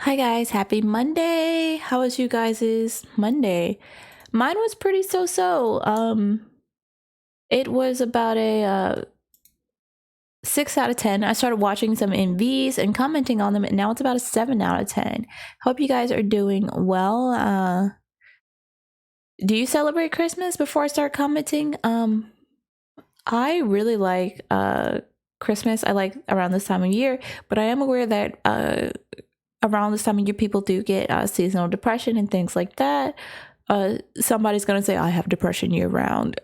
Hi guys, happy Monday. How was you guys' Monday? Mine was pretty so-so. It was about a 6 out of 10. I started watching some MVs and commenting on them, and now it's about a 7 out of 10. Hope you guys are doing well. Do you celebrate Christmas before I start commenting? I really like Christmas. I like around this time of year, but I am aware that around this time of year people do get seasonal depression and things like that. Somebody's gonna say I have depression year round.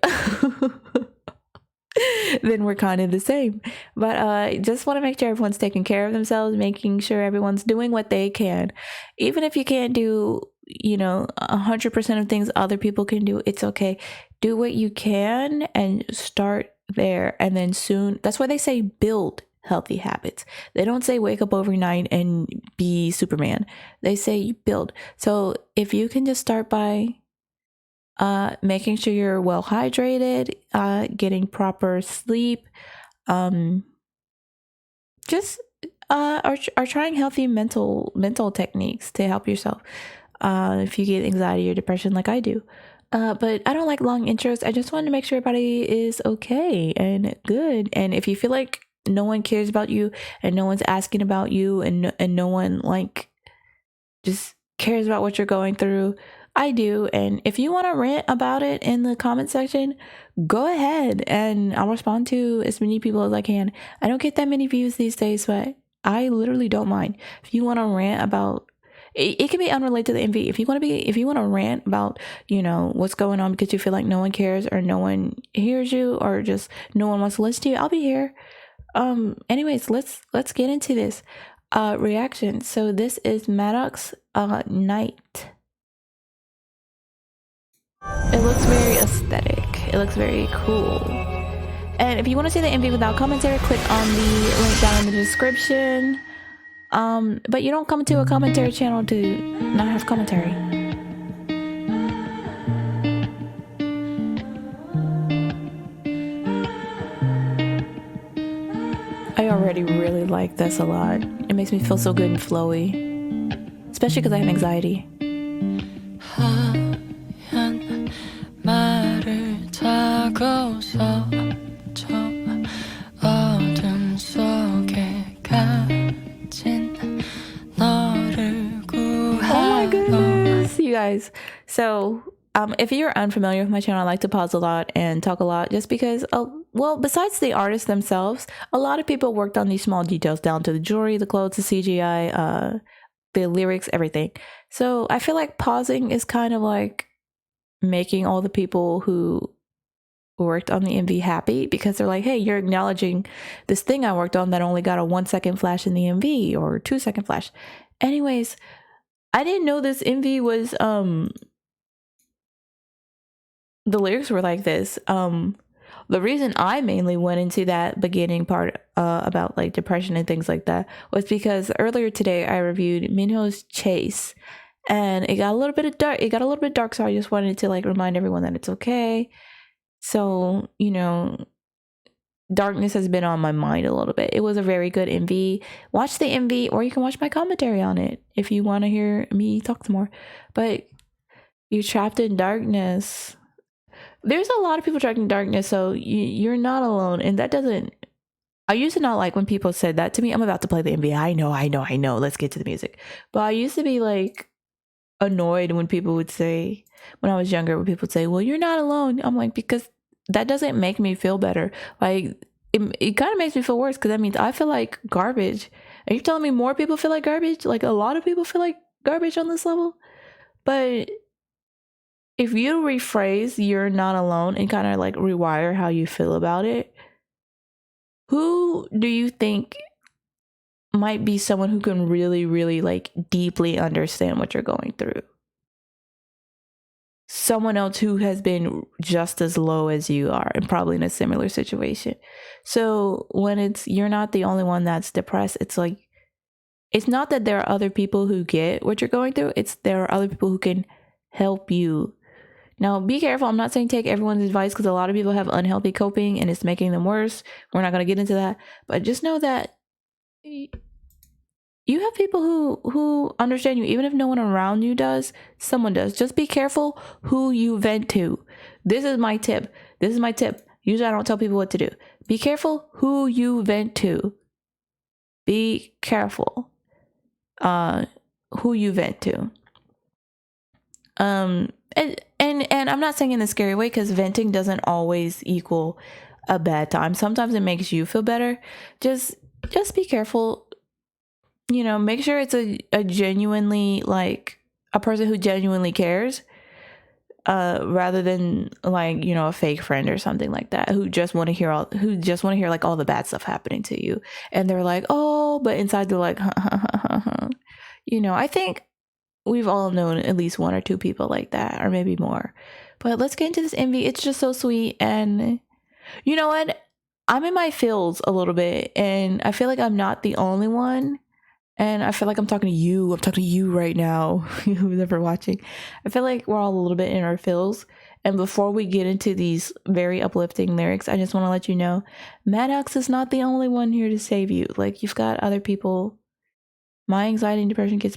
Then we're kind of the same. But just want to make sure everyone's taking care of themselves, making sure everyone's doing what they can. Even if you can't do, 100% of things other people can do, it's okay. Do what you can and start there. And then soon, that's why they say build healthy habits. They don't say wake up overnight and be Superman. They say build. So if you can just start by making sure you're well hydrated, getting proper sleep, just are trying healthy mental techniques to help yourself if you get anxiety or depression like I do. But I don't like long intros. I just wanted to make sure everybody is okay and good. And if you feel like no one cares about you and no one's asking about you and no one like just cares about what you're going through, I do. And if you want to rant about it in the comment section, go ahead and I'll respond to as many people as I can. I don't get that many views these days, but I literally don't mind. If you want to rant about it can be unrelated to the MV. If you want to rant about, what's going on because you feel like no one cares or no one hears you or just no one wants to listen to you, I'll be here. Anyways, let's get into this reaction. So this is Maddox Night. It looks very aesthetic. It looks very cool. And if you want to see the MV without commentary, click on the link down in the description. But you don't come to a commentary channel to not have commentary. I already really like this a lot. It makes me feel so good and flowy, especially because I have anxiety. You guys, so if you're unfamiliar with my channel, I like to pause a lot and talk a lot just because well, besides the artists themselves, a lot of people worked on these small details down to the jewelry, the clothes, the CGI, the lyrics, everything. So I feel like pausing is kind of like making all the people who worked on the MV happy because they're like, hey, you're acknowledging this thing I worked on that only got a 1-second flash in the MV or 2-second flash. Anyways, I didn't know this MV was the lyrics were like this. The reason I mainly went into that beginning part about like depression and things like that was because earlier today I reviewed Minho's Chase and it got a little bit dark. It got a little bit dark, so I just wanted to like remind everyone that it's okay. So, darkness has been on my mind a little bit. It was a very good MV. Watch the MV or you can watch my commentary on it if you want to hear me talk some more. But you're trapped in darkness. There's a lot of people trapped in darkness, so you're not alone. And that doesn't... I used to not like when people said that to me. I'm about to play the MV. I know. Let's get to the music. But I used to be like annoyed when people would say, when I was younger, when people would say, well, you're not alone. I'm like, because that doesn't make me feel better. Like it kind of makes me feel worse because that means I feel like garbage. Are you telling me more people feel like garbage? Like a lot of people feel like garbage on this level? But if you rephrase you're not alone and kind of like rewire how you feel about it, who do you think might be someone who can really like deeply understand what you're going through? Someone else who has been just as low as you are and probably in a similar situation. So when you're not the only one that's depressed, it's like, it's not that there are other people who get what you're going through. It's there are other people who can help you. Now, be careful. I'm not saying take everyone's advice because a lot of people have unhealthy coping and it's making them worse. We're not going to get into that. But just know that you have people who understand you, even if no one around you does. Someone does. Just be careful who you vent to. This is my tip. Usually I don't tell people what to do. Be careful who you vent to. Be careful who you vent to. And I'm not saying in a scary way, because venting doesn't always equal a bad time. Sometimes it makes you feel better. Just be careful. You know, make sure it's a genuinely, like, a person who genuinely cares, rather than, like, you know, a fake friend or something like that, who just want to hear like all the bad stuff happening to you, and they're like, oh, but inside they're like, you know. I think we've all known at least one or two people like that, or maybe more. But let's get into this envy. It's just so sweet. And you know what? I'm in my feels a little bit, and I feel like I'm not the only one. And I feel like I'm talking to you. I'm talking to you right now, who's ever watching. I feel like we're all a little bit in our feels. And before we get into these very uplifting lyrics, I just want to let you know, Maddox is not the only one here to save you. Like, you've got other people. My anxiety and depression gets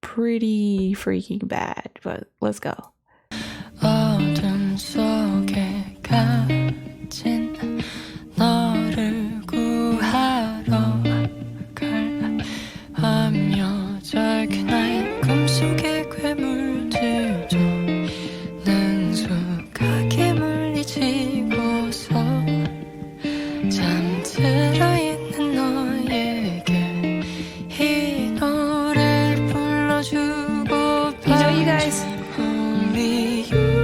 pretty freaking bad. But let's go. 어둠 속에 갇힌 너를 구하러 하며 작은 나의 꿈속에 괴물들도 능숙하게 물리치고서 잠들어 있는 너에게 이 노래 불러주고 봐. You know, you guys. Only you.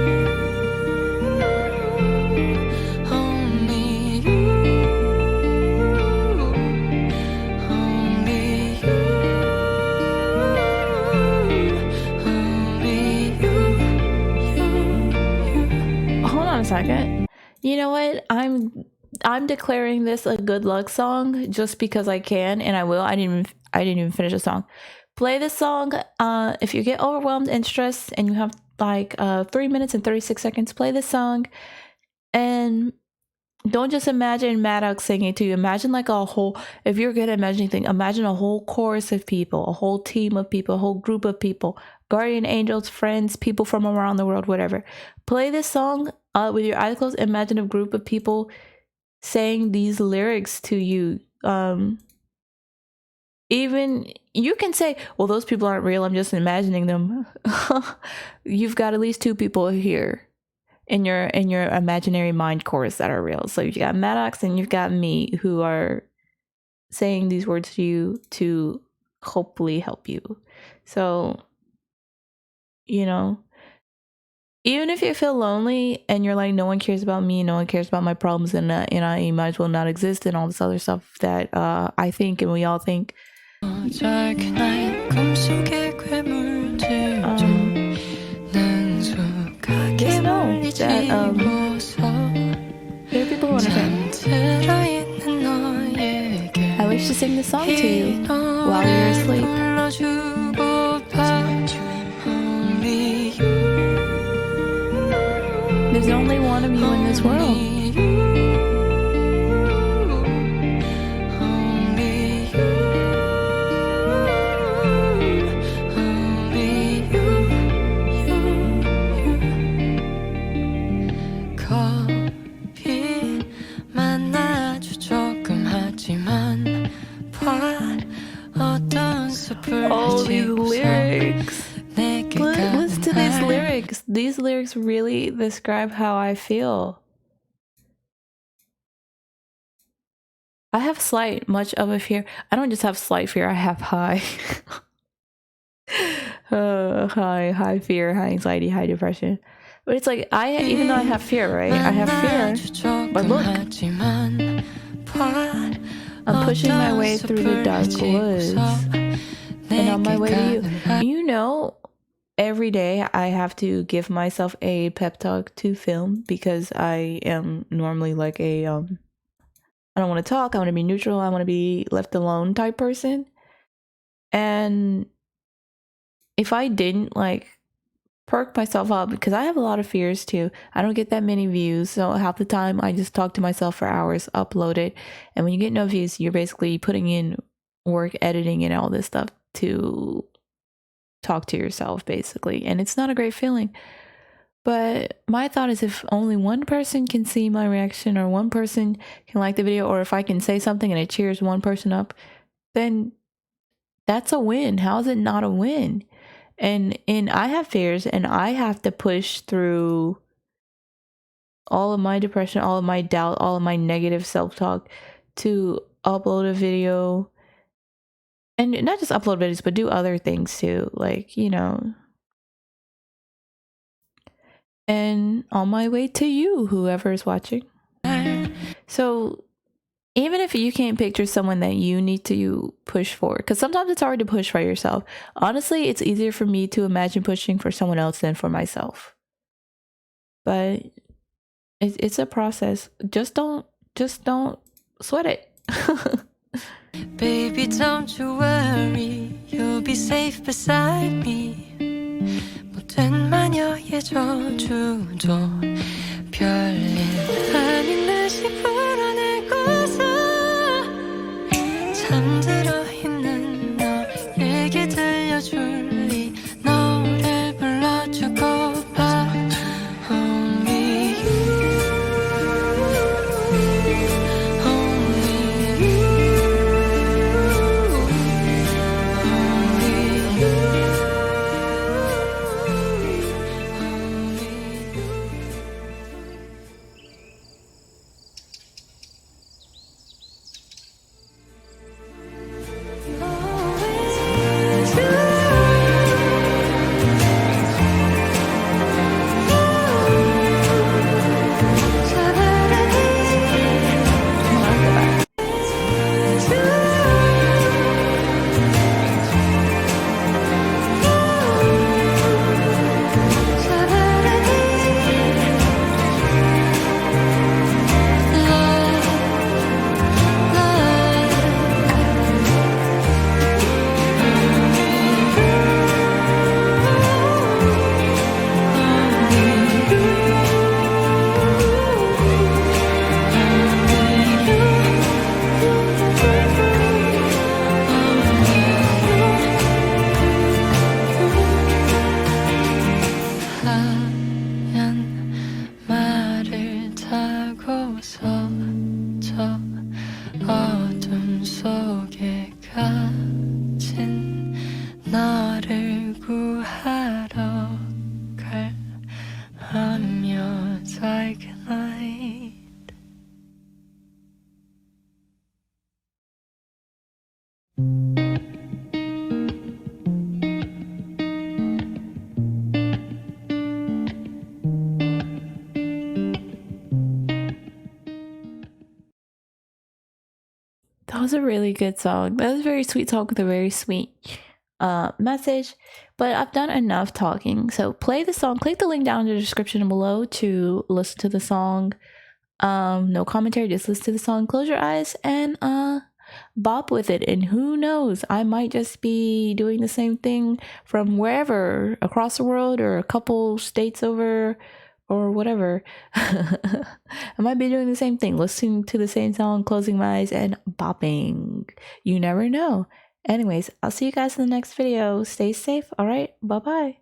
Second, you know what, I'm declaring this a good luck song just because I can, and I will. I didn't even finish the song. Play this song if you get overwhelmed and stressed and you have like 3 minutes and 36 seconds. Play this song, and don't just imagine Maddox singing to you. Imagine like a whole, if you're good at imagining things, imagine a whole chorus of people, a whole team of people, a whole group of people, guardian angels, friends, people from around the world, whatever. Play this song with your eyes closed. Imagine a group of people saying these lyrics to you. Even you can say, well, those people aren't real, I'm just imagining them. You've got at least two people here in your imaginary mind chorus that are real. So you've got Maddox and you've got me, who are saying these words to you to hopefully help you. So, you know, even if you feel lonely and you're like, no one cares about me, no one cares about my problems, and I might as well not exist, and all this other stuff that I think and we all think. Just know that there are people who understand. I wish to sing this song to you while you're asleep. There's only one of you in this world. Oh, these lyrics. Listen to these lyrics. These lyrics really describe how I feel. I have much of a fear. I don't just have slight fear, I have high. High fear, high anxiety, high depression. But it's like, even though I have fear, right? I have fear. But look, I'm pushing my way through the dark woods. And on my way to you. You know, every day I have to give myself a pep talk to film, because I am normally like I don't want to talk, I want to be neutral, I want to be left alone type person. And if I didn't like perk myself up, because I have a lot of fears too, I don't get that many views, so half the time I just talk to myself for hours, upload it, and when you get no views, you're basically putting in work editing and all this stuff to talk to yourself, basically. And it's not a great feeling. But my thought is, if only one person can see my reaction, or one person can like the video, or if I can say something and it cheers one person up, then that's a win. How is it not a win? And I have fears, and I have to push through all of my depression, all of my doubt, all of my negative self-talk to upload a video. And not just upload videos, but do other things too. Like, you know. And on my way to you, whoever is watching. So even if you can't picture someone that you need to push for, because sometimes it's hard to push for yourself. Honestly, it's easier for me to imagine pushing for someone else than for myself. But it's a process. Just don't sweat it. Baby, don't you worry, you'll be safe beside me. 못된 마녀의 저주도 별일 아닌 듯이 불어내고서 잠들어 있는 너에게 들려줄 이 노래를 불러주고파. Only you, only you, only you. 말을 타고서 저 어둠 속에 갇힌 너를 구하러 갈 I'm your dark night. That was a really good song. That was a very sweet song with a very sweet message. But I've done enough talking. So play the song. Click the link down in the description below to listen to the song. No commentary, just listen to the song. Close your eyes and bop with it. And who knows, I might just be doing the same thing from wherever across the world, or a couple states over, or whatever. I might be doing the same thing, listening to the same song, closing my eyes and bopping. You never know. Anyways, I'll see you guys in the next video. Stay safe. All right, bye bye.